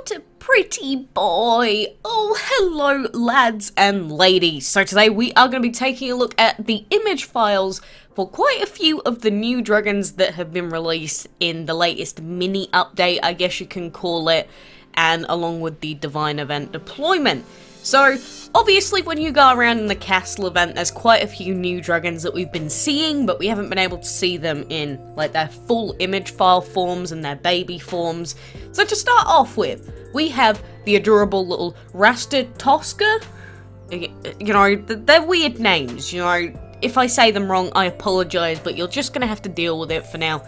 what a pretty boy. Oh, hello lads and ladies. So today we are going to be taking a look at the image files for quite a few of the new dragons that have been released in the latest mini update, I guess you can call it, and along with the Divine Event deployment. So, obviously when you go around in the castle event, there's quite a few new dragons that we've been seeing, but we haven't been able to see them in, like, their full image file forms and their baby forms. So to start off with, we have the adorable little Ratatoskr. You know, they're weird names, you know. If I say them wrong, I apologise, but you're just gonna have to deal with it for now.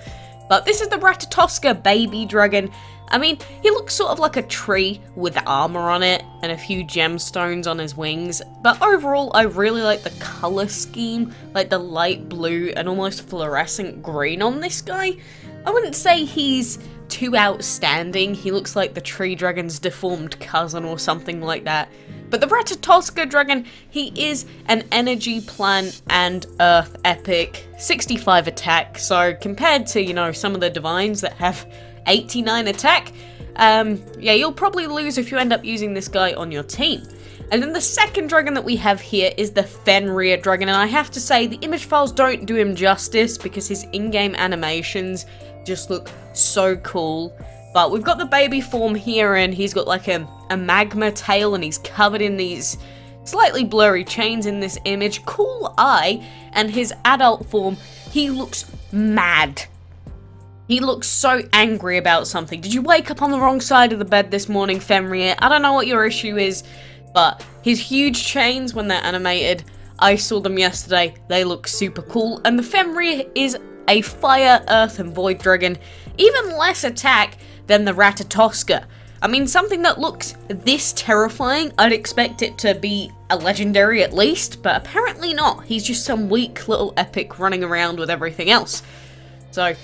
But this is the Ratatoskr baby dragon. I mean, he looks sort of like a tree with armor on it and a few gemstones on his wings, but overall I really like the color scheme, like the light blue and almost fluorescent green on this guy. I wouldn't say he's too outstanding. He looks like the tree dragon's deformed cousin or something like that. But the Ratatoskr Dragon, he is an energy plant and earth epic, 65 attack, so compared to, you know, some of the divines that have 89 attack, yeah, you'll probably lose if you end up using this guy on your team. And then the second dragon that we have here is the Fenrir Dragon, and I have to say the image files don't do him justice because his in-game animations just look so cool. But we've got the baby form here, and he's got like a magma tail, and he's covered in these slightly blurry chains in this image. Cool eye, and his adult form, he looks mad. He looks so angry about something. Did you wake up on the wrong side of the bed this morning, Fenrir? I don't know what your issue is, but his huge chains, when they're animated, I saw them yesterday, they look super cool. And the Fenrir is a fire, earth, and void dragon, even less attack than the Ratatoskr. I mean, something that looks this terrifying, I'd expect it to be a legendary at least, but apparently not. He's just some weak little epic running around with everything else. So,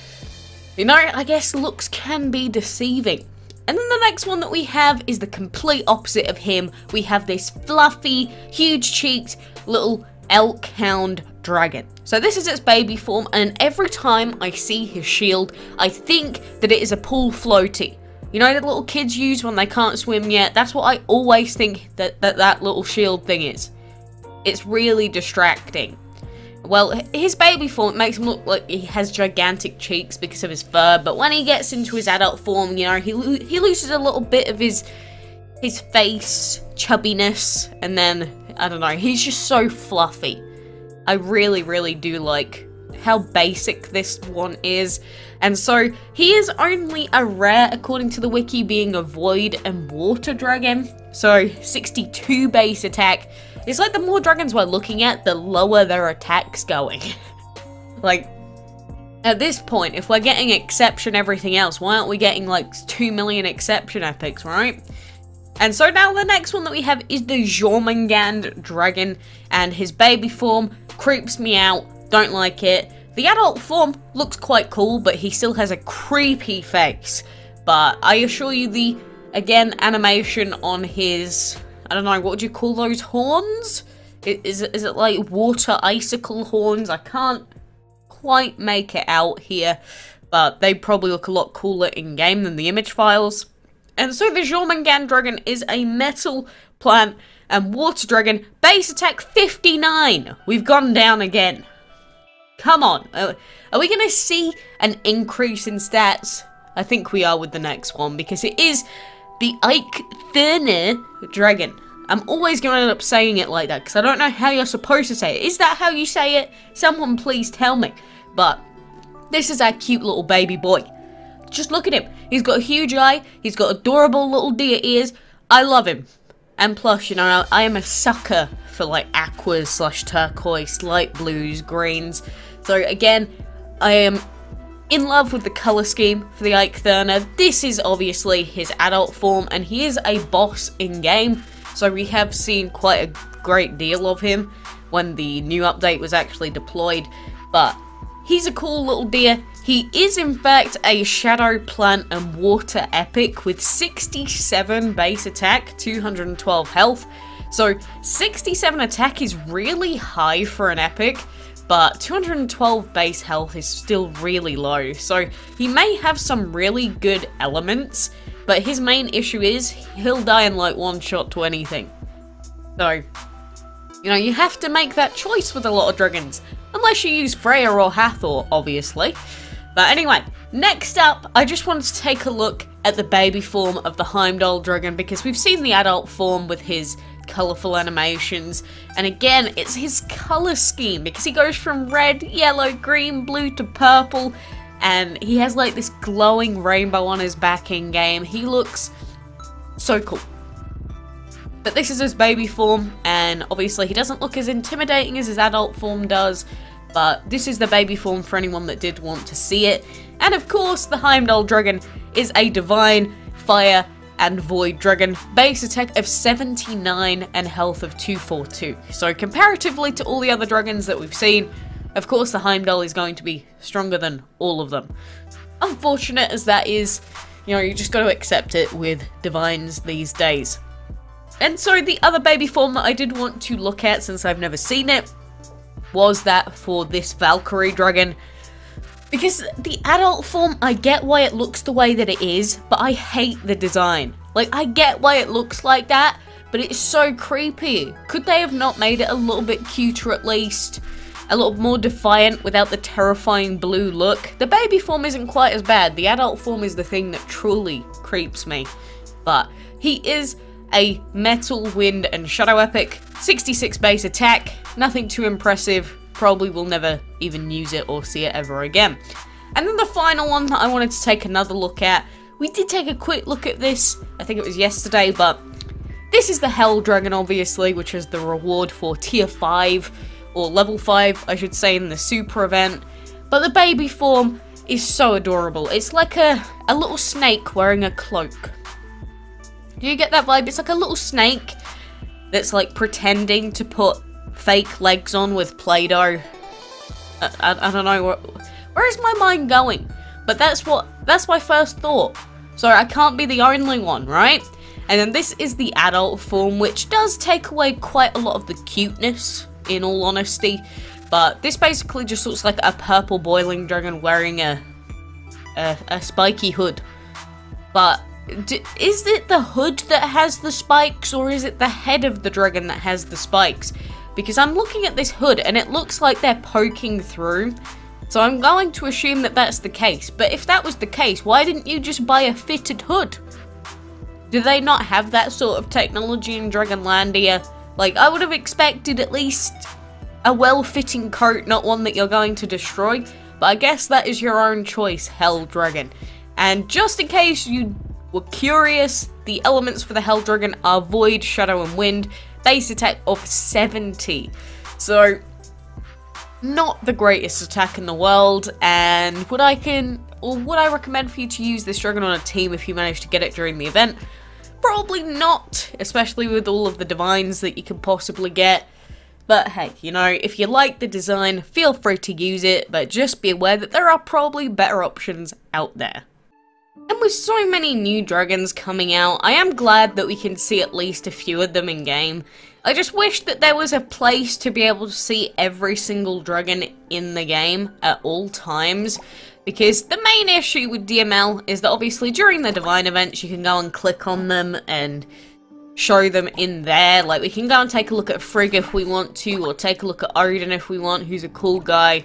you know, I guess looks can be deceiving. And then the next one that we have is the complete opposite of him. We have this fluffy, huge-cheeked little Elkhound Dragon. So this is its baby form, and every time I see his shield, I think that it is a pool floaty. You know that little kids use when they can't swim yet? That's what I always think that little shield thing is. It's really distracting. Well, his baby form makes him look like he has gigantic cheeks because of his fur, but when he gets into his adult form, you know, he loses a little bit of his face chubbiness, and then, I don't know, he's just so fluffy. I really, really do like how basic this one is, and so he is only a rare according to the wiki, being a void and water dragon, so 62 base attack. It's like the more dragons we're looking at, the lower their attack's going. Like, at this point, if we're getting exception everything else, why aren't we getting like 2 million exception epics, right? And so now the next one that we have is the Jormungand Dragon, and his baby form creeps me out, don't like it. The adult form looks quite cool, but he still has a creepy face. But I assure you the, again, animation on his, I don't know, what would you call those horns? Is it like water icicle horns? I can't quite make it out here, but they probably look a lot cooler in game than the image files. And so the Jormungand Dragon is a metal plant and water dragon, base attack 59. We've gone down again. Come on, are we going to see an increase in stats? I think we are with the next one, because it is the Ike Thinner Dragon. I'm always going to end up saying it like that, because I don't know how you're supposed to say it. Is that how you say it? Someone please tell me. But this is our cute little baby boy. Just look at him. He's got a huge eye. He's got adorable little deer ears. I love him. And plus, you know, I am a sucker for like aquas / turquoise, light blues, greens. So again, I am in love with the color scheme for the Ike Thinner. This is obviously his adult form, and he is a boss in game. So we have seen quite a great deal of him when the new update was actually deployed. But he's a cool little deer. He is in fact a shadow plant and water epic with 67 base attack, 212 health. So 67 attack is really high for an epic, but 212 base health is still really low. So he may have some really good elements, but his main issue is he'll die in like one shot to anything. So, you know, you have to make that choice with a lot of dragons. Unless you use Freya or Hathor, obviously. But anyway, next up, I just wanted to take a look at the baby form of the Heimdall Dragon, because we've seen the adult form with his colourful animations, and again, it's his colour scheme, because he goes from red, yellow, green, blue to purple, and he has like this glowing rainbow on his back in game. He looks so cool. But this is his baby form, and obviously he doesn't look as intimidating as his adult form does, but this is the baby form for anyone that did want to see it. And of course, the Heimdall Dragon is a divine, fire, and void dragon, base attack of 79 and health of 242. So comparatively to all the other dragons that we've seen, of course the Heimdall is going to be stronger than all of them. Unfortunate as that is, you know, you just got to accept it with divines these days. And so the other baby form that I did want to look at, since I've never seen it, was that for this Valkyrie Dragon. Because the adult form, I get why it looks the way that it is, but I hate the design. Like, I get why it looks like that, but it's so creepy. Could they have not made it a little bit cuter at least? A little more defiant without the terrifying blue look? The baby form isn't quite as bad. The adult form is the thing that truly creeps me. But he is a metal, wind, and shadow epic. 66 base attack. Nothing too impressive. Probably will never even use it or see it ever again. And then the final one that I wanted to take another look at. We did take a quick look at this, I think it was yesterday, but this is the Hel Dragon, obviously, which is the reward for tier 5, or level 5, I should say, in the super event. But the baby form is so adorable. It's like a little snake wearing a cloak. Do you get that vibe? It's like a little snake that's like pretending to put fake legs on with Play-Doh. I don't know, where is my mind going? But that's my first thought. So I can't be the only one, right? And then this is the adult form, which does take away quite a lot of the cuteness, in all honesty. But this basically just looks like a purple boiling dragon wearing a spiky hood. But is it the hood that has the spikes, or is it the head of the dragon that has the spikes? Because I'm looking at this hood and it looks like they're poking through. So I'm going to assume that that's the case. But if that was the case, why didn't you just buy a fitted hood? Do they not have that sort of technology in Dragonlandia? Like, I would have expected at least a well-fitting coat, not one that you're going to destroy. But I guess that is your own choice, Hel Dragon. And just in case you were curious, the elements for the Hel Dragon are Void, Shadow, and Wind. Base attack of 70. So, not the greatest attack in the world, and would I recommend for you to use this dragon on a team if you manage to get it during the event? Probably not, especially with all of the divines that you could possibly get. But hey, you know, if you like the design, feel free to use it, but just be aware that there are probably better options out there. And with so many new dragons coming out, I am glad that we can see at least a few of them in game. I just wish that there was a place to be able to see every single dragon in the game at all times. Because the main issue with DML is that obviously during the divine events you can go and click on them and show them in there. Like, we can go and take a look at Frigg if we want to, or take a look at Odin if we want, who's a cool guy.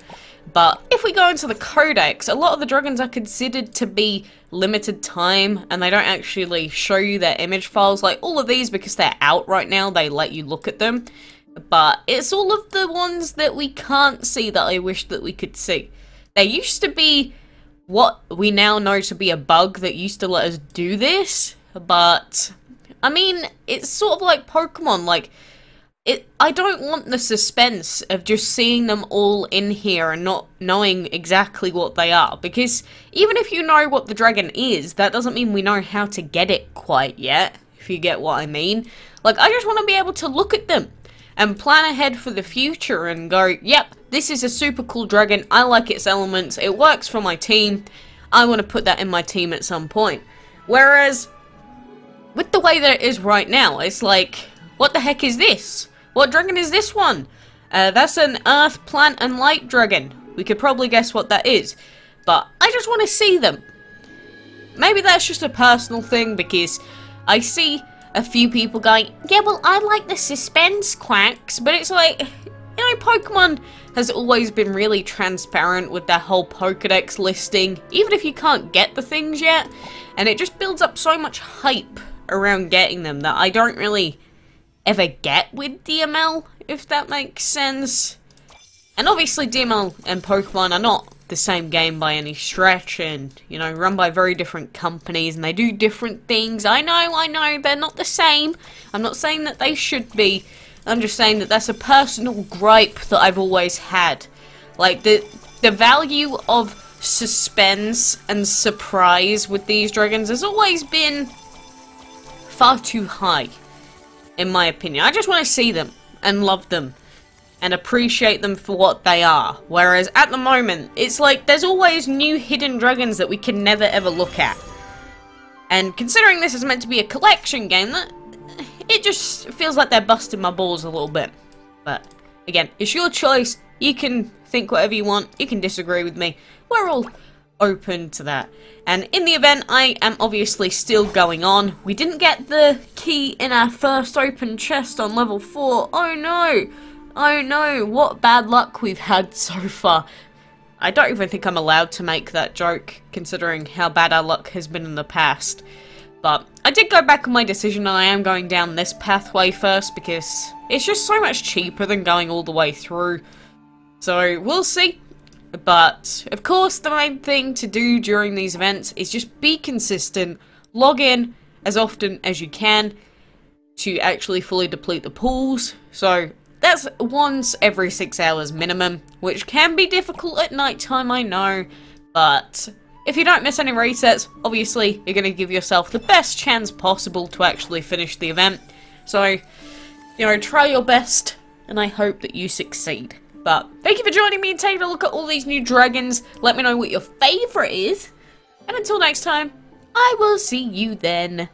But if we go into the codex, a lot of the dragons are considered to be limited time, and they don't actually show you their image files. Like, all of these, because they're out right now, they let you look at them. But it's all of the ones that we can't see that I wish that we could see. There used to be what we now know to be a bug that used to let us do this, but I mean, it's sort of like Pokemon. Like, I don't want the suspense of just seeing them all in here and not knowing exactly what they are. Because even if you know what the dragon is, that doesn't mean we know how to get it quite yet, if you get what I mean. Like, I just want to be able to look at them and plan ahead for the future and go, yep, this is a super cool dragon, I like its elements, it works for my team, I want to put that in my team at some point. Whereas, with the way that it is right now, it's like, what the heck is this? What dragon is this one? That's an earth, plant, and light dragon. We could probably guess what that is. But I just want to see them. maybe that's just a personal thing, because I see a few people going, yeah, well, I like the suspense quacks, but it's like, you know, Pokemon has always been really transparent with their whole Pokedex listing, even if you can't get the things yet, and it just builds up so much hype around getting them that I don't really ever get with DML, if that makes sense. And obviously DML and Pokemon are not the same game by any stretch, and, you know, run by very different companies, and they do different things. I know, they're not the same. I'm not saying that they should be. I'm just saying that that's a personal gripe that I've always had. Like, the value of suspense and surprise with these dragons has always been far too high, in my opinion. I just want to see them, and love them, and appreciate them for what they are. Whereas at the moment, it's like there's always new hidden dragons that we can never ever look at. And considering this is meant to be a collection game, it just feels like they're busting my balls a little bit. But again, it's your choice. You can think whatever you want. You can disagree with me. We're all open to that. And in the event, I am obviously still going on. We didn't get the key in our first open chest on level 4. Oh no! Oh no, what bad luck we've had so far. I don't even think I'm allowed to make that joke, considering how bad our luck has been in the past. But I did go back on my decision, and I am going down this pathway first, because it's just so much cheaper than going all the way through. So, we'll see. But, of course, the main thing to do during these events is just be consistent, log in as often as you can to actually fully deplete the pools. So, that's once every 6 hours minimum, which can be difficult at night time, I know, but if you don't miss any resets, obviously you're going to give yourself the best chance possible to actually finish the event. So, you know, try your best, and I hope that you succeed. But thank you for joining me and taking a look at all these new dragons. Let me know what your favourite is, and until next time, I will see you then.